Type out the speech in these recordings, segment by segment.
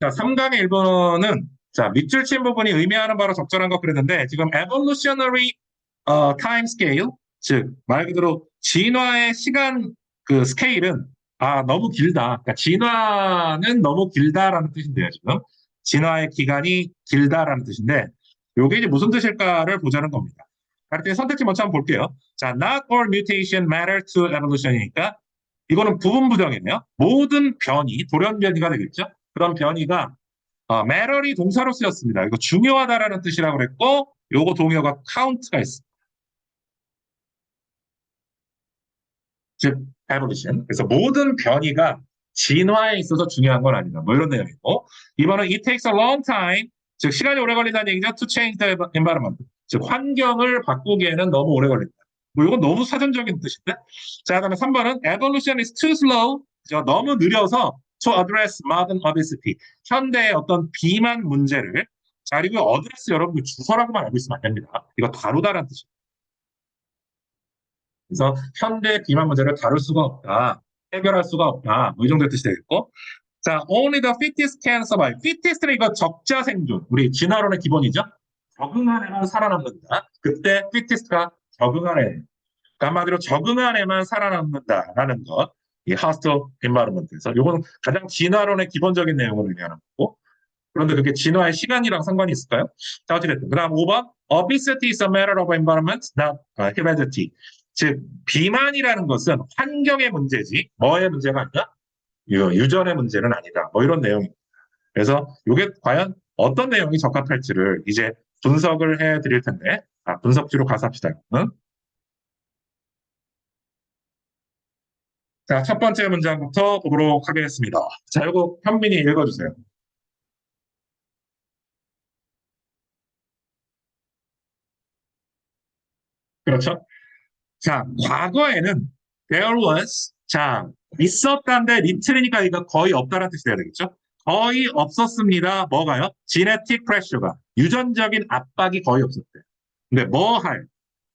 자, 3강의 1번은 자, 밑줄 친 부분이 의미하는 바로 적절한 거 그랬는데 지금 evolutionary time scale, 즉 말 그대로 진화의 시간 그 스케일은 너무 길다. 그러니까 진화는 너무 길다라는 뜻인데요, 지금. 진화의 기간이 길다라는 뜻인데 요게 이제 무슨 뜻일까를 보자는 겁니다. 그럴 선택지 먼저 한번 볼게요. 자, not all mutation matter to evolution이니까 이거는 부분 부정이네요. 모든 변이, 돌연변이가 되겠죠. 그런 변이가 matter이 동사로 쓰였습니다. 이거 중요하다라는 뜻이라고 그랬고, 요거 동요가 count가 있습니다. 즉, evolution. 그래서 모든 변이가 진화에 있어서 중요한 건 아니다. 뭐 이런 내용이고. 이번은 it takes a long time. 즉, 시간이 오래 걸린다는 얘기죠. to change the environment. 즉, 환경을 바꾸기에는 너무 오래 걸린다. 뭐 이건 너무 사전적인 뜻인데. 자, 그다음에 3번은 evolution is too slow. 너무 느려서 to address modern obesity. 현대의 어떤 비만 문제를. 자, 그리고 address 여러분 주소라고만 알고 있으면 안 됩니다. 이거 다루다라는 뜻입니다. 그래서 현대 비만 문제를 다룰 수가 없다. 해결할 수가 없다. 뭐 이 정도의 뜻이 되겠고. 자, only the fittest can survive. fittest는 이거 적자 생존. 우리 진화론의 기본이죠. 적응한 애만 살아남는다. 그때 fittest가 적응한 애. 그러니까 한마디로 적응한 애만 살아남는다라는 것. 이 hostile environment에서. 이건 가장 진화론의 기본적인 내용을 의미하는 거고. 그런데 그게 진화의 시간이랑 상관이 있을까요? 자, 어쨌든. 그 다음 5번. Obesity is a matter of environment, not heredity. 즉, 비만이라는 것은 환경의 문제지, 뭐의 문제가 아니라 유전의 문제는 아니다. 뭐 이런 내용입니다. 그래서 이게 과연 어떤 내용이 적합할지를 이제 분석을 해 드릴 텐데, 분석지로 가서 합시다. 응? 자, 첫 번째 문장부터 보도록 하겠습니다. 자, 이거 현민이 읽어주세요. 그렇죠? 자, 과거에는 there was, 자, 있었다인데 little이니까 이거 거의 없다라는 뜻이 돼야 되겠죠? 거의 없었습니다. 뭐가요? genetic pressure가, 유전적인 압박이 거의 없었대요. 근데 뭐 할?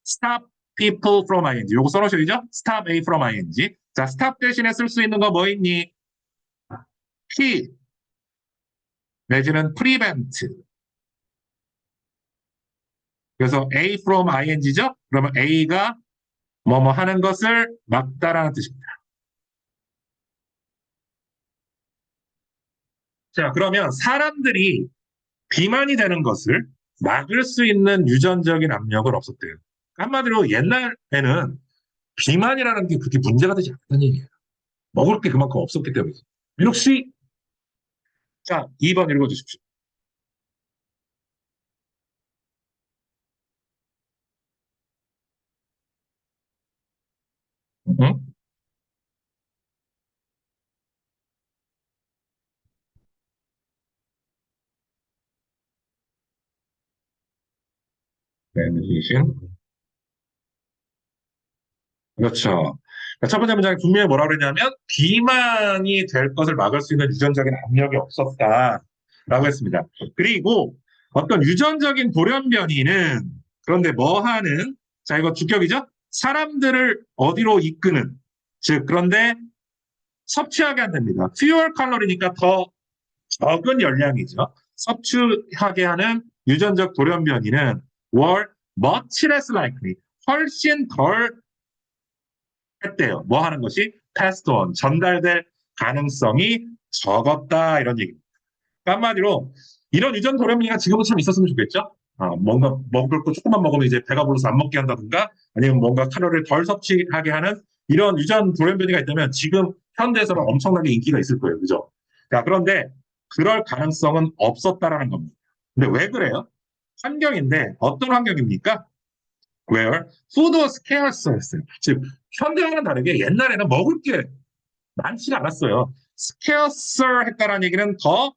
stop people from ing. 요거 써놓으셔야죠? stop A from ing. 자, stop 대신에 쓸 수 있는 거 뭐 있니? P 내지는 prevent. 그래서 A from ing죠? 그러면 A가 뭐뭐 하는 것을 막다라는 뜻입니다. 자, 그러면 사람들이 비만이 되는 것을 막을 수 있는 유전적인 압력은 없었대요. 한마디로 옛날에는 비만이라는 게 그렇게 문제가 되지 않았다는 얘기예요. 먹을 게 그만큼 없었기 때문이죠. 민욱 씨, 자, 2번 읽어주십시오. 응? 네, 그렇죠. 첫 번째 문장에 분명히 뭐라 그랬냐면 비만이 될 것을 막을 수 있는 유전적인 압력이 없었다라고 했습니다. 그리고 어떤 유전적인 돌연변이는 그런데 뭐 하는 자 이거 주격이죠. 사람들을 어디로 이끄는 즉 그런데 섭취하게 한답니다. fewer 칼로리니까 더 적은 열량이죠. 섭취하게 하는 유전적 돌연변이는 were much less likely 훨씬 덜 했대요. 뭐 하는 것이 passed on, 전달될 가능성이 적었다 이런 얘기입니다. 그러니까 한마디로 이런 유전 돌연변이가 지금은 참 있었으면 좋겠죠. 뭔가 먹을 거 조금만 먹으면 이제 배가 불러서 안 먹게 한다든가 아니면 뭔가 칼로리를 덜 섭취하게 하는 이런 유전 돌연변이가 있다면 지금 현대에서는 엄청나게 인기가 있을 거예요. 그죠? 자, 그런데 그럴 가능성은 없었다라는 겁니다. 근데 왜 그래요? 환경인데 어떤 환경입니까? where food was scarce 했어요. 즉 현대와는 다르게 옛날에는 먹을 게 많지가 않았어요. scarcer 했다라는 얘기는 더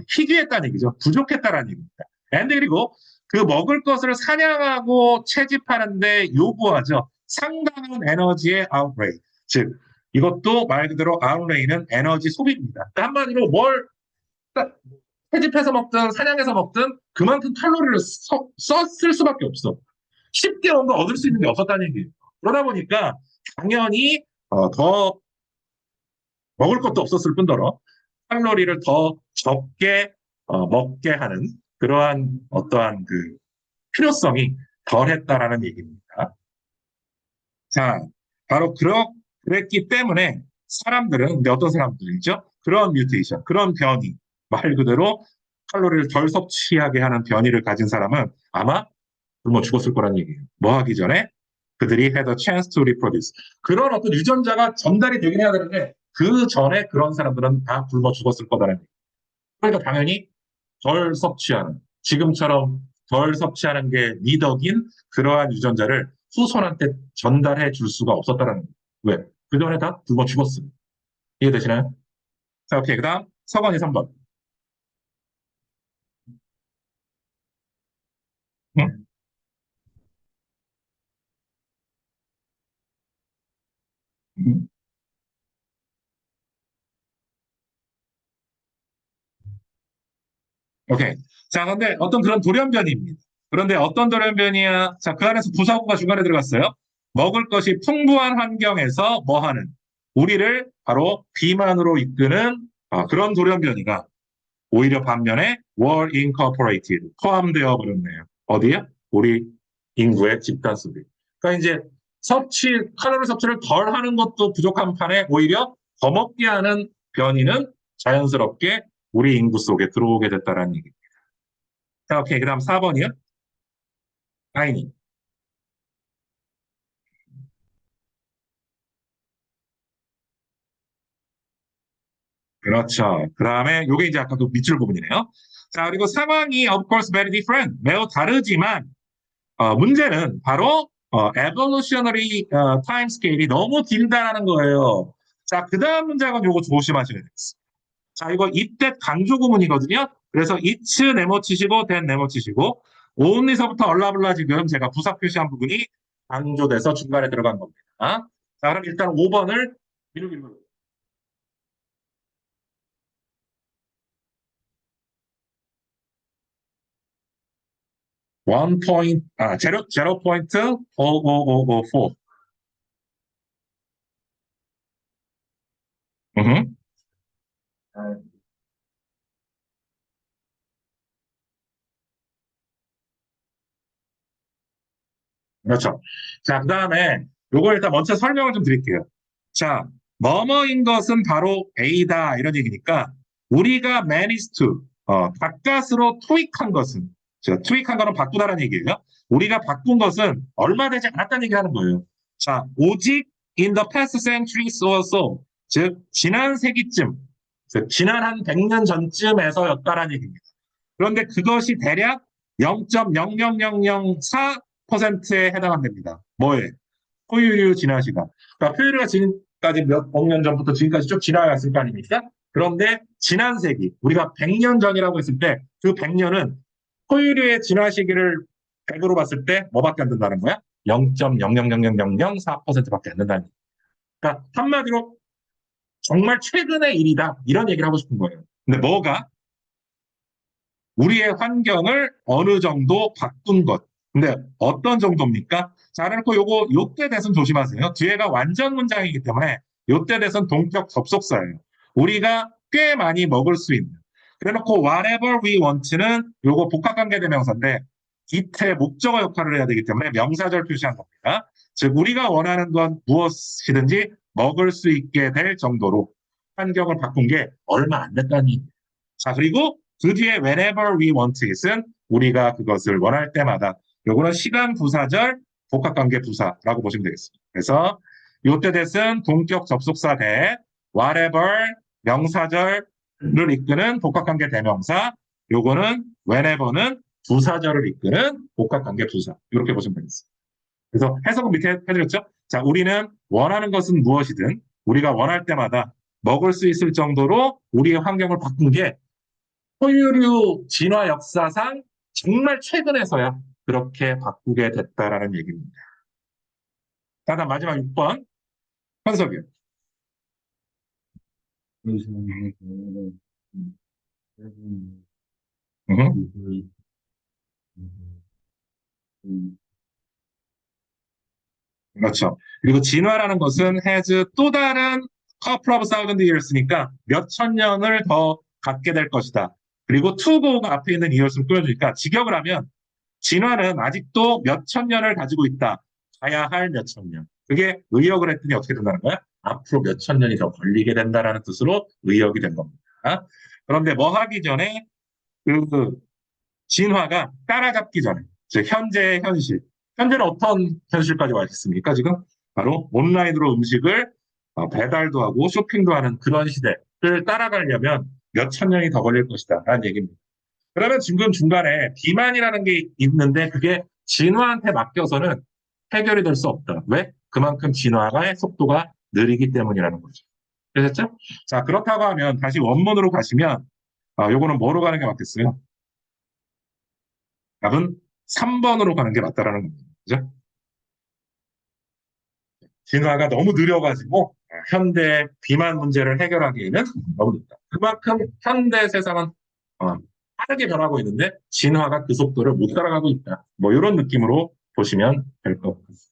희귀했다는 얘기죠. 부족했다라는 얘기입니다. and 그리고 그 먹을 것을 사냥하고 채집하는데 요구하죠. 상당한 에너지의 outlay. 즉 이것도 말 그대로 outllay는 에너지 소비입니다. 그러니까 한마디로 뭘 채집해서 먹든 사냥해서 먹든 그만큼 칼로리를 썼을 수밖에 없어. 쉽게 뭔가 얻을 수 있는 게 없었다는 얘기예요. 그러다 보니까 당연히 더 먹을 것도 없었을 뿐더러 칼로리를 더 적게 먹게 하는 그러한 어떠한 그 필요성이 덜했다라는 얘기입니다. 자, 바로 그랬기 때문에 사람들은, 근데 어떤 사람들이죠? 그런 뮤테이션, 그런 변이, 말 그대로 칼로리를 덜 섭취하게 하는 변이를 가진 사람은 아마 굶어 죽었을 거란 얘기예요. 뭐 하기 전에 그들이 had a chance to reproduce. 그런 어떤 유전자가 전달이 되긴 해야 되는데 그 전에 그런 사람들은 다 굶어 죽었을 거다라는 얘기예요. 그러니까 당연히 덜 섭취하는, 지금처럼 덜 섭취하는 게 미덕인 그러한 유전자를 후손한테 전달해 줄 수가 없었다는 거예요. 왜? 그 전에 다 굶어 죽었어요. 이해되시나요? 자, 오케이. 그 다음, 서건이 3번. 응? 응? 오케이. 자, 근데 어떤 그런 돌연변이입니다. 그런데 어떤 돌연변이야? 자, 그 안에서 부사구가 중간에 들어갔어요. 먹을 것이 풍부한 환경에서 뭐 하는? 우리를 바로 비만으로 이끄는 그런 돌연변이가 오히려 반면에 were incorporated, 포함되어 버렸네요. 어디야? 우리 인구의 집단 속에. 그러니까 이제 칼로리 섭취를 덜 하는 것도 부족한 판에 오히려 더 먹게 하는 변이는 자연스럽게 우리 인구 속에 들어오게 됐다라는 얘기. 자, 오케이. 그 다음 4번이요. 아이니. 그렇죠. 그 다음에 요게 이제 아까 그 밑줄 부분이네요. 자, 그리고 상황이 of course very different. 매우 다르지만 문제는 바로 evolutionary time scale이 너무 길다라는 거예요. 자, 그 다음 문장은 요거 조심하셔야 되겠습니다. 자, 이거 이때 강조 구문이거든요. 그래서 it's 네모 치시고 then 네모 치시고 only서부터 얼라블라 지금 제가 부사 표시한 부분이 강조돼서 중간에 들어간 겁니다. 자, 그럼 일단 5번을 미루기로 1 point, 0.0004. 그렇죠. 자, 그 다음에 요거 일단 먼저 설명을 좀 드릴게요. 자, 뭐뭐인 것은 바로 A다 이런 얘기니까 우리가 managed to 가까스로 투입한 것은 투입한 거는 바꾸다라는 얘기예요. 우리가 바꾼 것은 얼마 되지 않았다는 얘기를 하는 거예요. 자, 오직 in the past centuries or so, 즉 지난 세기쯤, 즉 지난 한 100년 전쯤에서였다라는 얘기입니다. 그런데 그것이 대략 0.00004%에 해당합니다. 뭐에? 포유류 진화 시간. 그러니까 포유류가 지금까지 몇 억 년 전부터 지금까지 쭉 지나갔을 거 아닙니까? 그런데 지난 세기, 우리가 100년 전이라고 했을 때 그 100년은 포유류의 진화 시기를 100으로 봤을 때 뭐밖에 안 된다는 거야? 0.00004%밖에 안 된다는 거야. 그러니까 한마디로 정말 최근의 일이다. 이런 얘기를 하고 싶은 거예요. 근데 뭐가? 우리의 환경을 어느 정도 바꾼 것. 근데 어떤 정도입니까? 자, 그래놓고 요때 대선 조심하세요. 뒤에가 완전 문장이기 때문에 요때 대선 동격 접속사예요. 우리가 꽤 많이 먹을 수 있는. 그래놓고 whatever we want는 요거 복합관계대명사인데 이태 목적어 역할을 해야 되기 때문에 명사절 표시한 겁니다. 즉 우리가 원하는 건 무엇이든지 먹을 수 있게 될 정도로 환경을 바꾼 게 얼마 안 됐다니. 자, 그리고 그 뒤에 whenever we want it은 우리가 그것을 원할 때마다 요거는 시간 부사절 복합관계 부사라고 보시면 되겠습니다. 그래서 요때 됐은 동격 접속사 대 whatever 명사절을 이끄는 복합관계 대명사 요거는 whenever는 부사절을 이끄는 복합관계 부사 이렇게 보시면 되겠습니다. 그래서 해석은 밑에 해드렸죠. 자, 우리는 원하는 것은 무엇이든 우리가 원할 때마다 먹을 수 있을 정도로 우리의 환경을 바꾼 게 포유류 진화 역사상 정말 최근에서야 그렇게 바꾸게 됐다라는 얘기입니다. 다음 마지막 6번 현석이요. 그렇죠. 그리고 진화라는 것은 has 또 다른 couple of thousand years니까 몇 천 년을 더 갖게 될 것이다. 그리고 to go가 앞에 있는 이엇을 꾸며주니까 직역을 하면 진화는 아직도 몇 천 년을 가지고 있다. 가야 할 몇 천 년. 그게 의역을 했더니 어떻게 된다는 거야? 앞으로 몇 천 년이 더 걸리게 된다라는 뜻으로 의역이 된 겁니다. 그런데 뭐 하기 전에 그 진화가 따라잡기 전에, 즉 현재의 현실. 현재는 어떤 현실까지 와 있습니까, 지금? 바로 온라인으로 음식을 배달도 하고 쇼핑도 하는 그런 시대를 따라가려면 몇 천 년이 더 걸릴 것이다 라는 얘기입니다. 그러면 지금 중간에 비만이라는 게 있는데 그게 진화한테 맡겨서는 해결이 될 수 없다. 왜? 그만큼 진화의 속도가 느리기 때문이라는 거죠. 되셨죠? 자, 그렇다고 하면 다시 원문으로 가시면 요거는 뭐로 가는 게 맞겠어요? 답은 3번으로 가는 게 맞다라는 겁니다. 그죠? 진화가 너무 느려가지고 현대 비만 문제를 해결하기에는 너무 늦다. 그만큼 현대 세상은 빠르게 변하고 있는데 진화가 그 속도를 못 따라가고 있다. 뭐 이런 느낌으로 보시면 될 것 같습니다.